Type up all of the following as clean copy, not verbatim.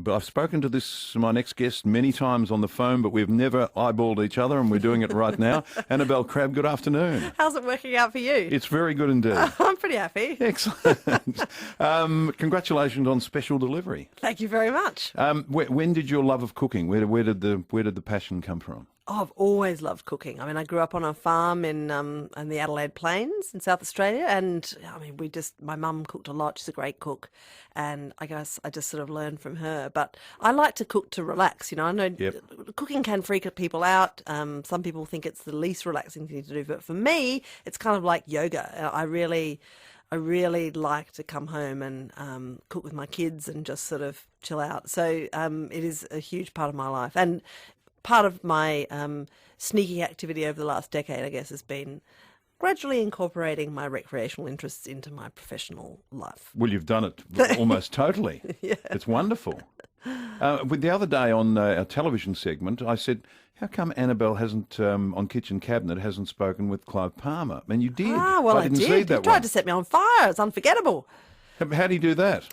But I've spoken to my next guest many times on the phone, but we've never eyeballed each other, and we're doing it right now. Annabel Crabb, good afternoon. How's it working out for you? It's very good indeed. I'm pretty happy. Excellent. Congratulations on special delivery. Thank you very much. When did your love of cooking? Where did the passion come from? Oh, I've always loved cooking. I mean, I grew up on a farm in the Adelaide Plains in South Australia, and I mean, my mum cooked a lot. She's a great cook, and I guess I just sort of learned from her. But I like to cook to relax. I know cooking can freak people out. Some people think it's the least relaxing thing to do, but for me, it's kind of like yoga. I really like to come home and cook with my kids and just sort of chill out. So it is a huge part of my life. And part of my sneaky activity over the last decade, I guess, has been gradually incorporating my recreational interests into my professional life. Well, you've done it almost totally. Yeah. It's wonderful. With the other day on a television segment, I said, how come Annabel hasn't, on Kitchen Cabinet, hasn't spoken with Clive Palmer? And you did. Ah, well, I didn't did. see that He tried to set me on fire. It's unforgettable. How do you do that?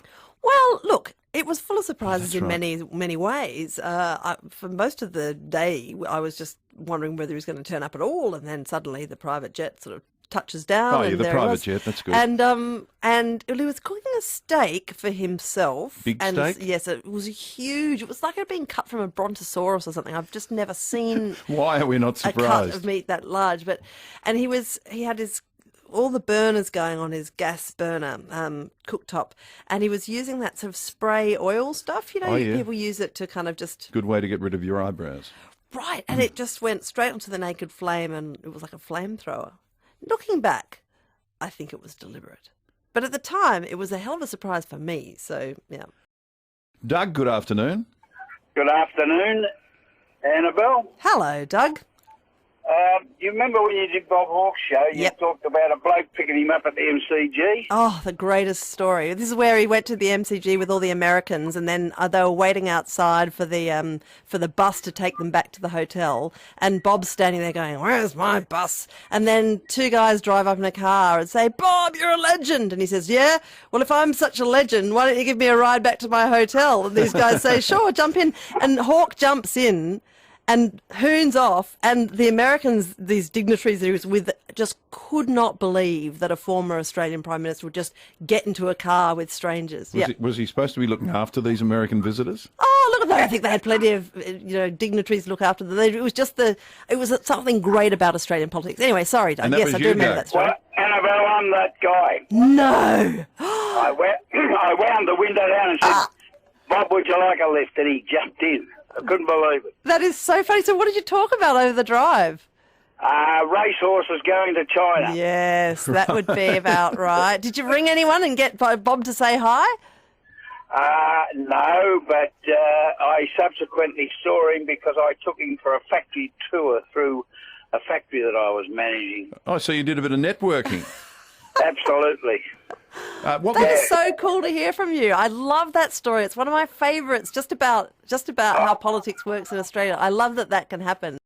Well, look, it was full of surprises in right. many ways. For most of the day, I was just wondering whether he was going to turn up at all, and then suddenly the private jet sort of touches down. Oh, yeah, and the there he private was. jet, that's good. And he was cooking a steak for himself. Big and steak? Yes, it was huge. It was like it had been cut from a brontosaurus or something. I've just never seen Why are we not a cut surprised? of meat that large. And he had all the burners going on his gas burner cooktop, and he was using that sort of spray oil stuff. Oh, yeah. People use it to kind of just Good way to get rid of your eyebrows. right, and it just went straight onto the naked flame, and it was like a flamethrower. Looking back, I think it was deliberate, but at the time, it was a hell of a surprise for me. So yeah. Doug, good afternoon. Good afternoon, Annabel. Hello, Doug. You remember when you did Bob Hawke's show, you Yep. talked about a bloke picking him up at the MCG? Oh, the greatest story. This is where he went to the MCG with all the Americans, and then they were waiting outside for the bus to take them back to the hotel. And Bob's standing there going, "Where's my bus?" And then two guys drive up in a car and say, "Bob, you're a legend." And he says, "Yeah, well, if I'm such a legend, why don't you give me a ride back to my hotel?" And these guys say, "Sure, jump in." And Hawke jumps in and hoons off, and the Americans, these dignitaries that he was with, just could not believe that a former Australian Prime Minister would just get into a car with strangers. Was he supposed to be looking after these American visitors? Oh, look at that. I think they had plenty of dignitaries to look after them. It was just it was something great about Australian politics. Anyway, sorry, Doug. And that Yes, was I do you, remember Doug. that story. Well, Annabel, I'm that guy. No. I wound the window down and said, "Bob, would you like a lift?" And he jumped in. I couldn't believe it. That is so funny. So what did you talk about over the drive? Racehorses going to China. Yes, that would be about right. Did you ring anyone and get Bob to say hi? No, but I subsequently saw him because I took him for a factory tour through a factory that I was managing. Oh, so you did a bit of networking. Absolutely. What That is so cool to hear from you. I love that story. It's one of my favourites, just about how politics works in Australia. I love that can happen.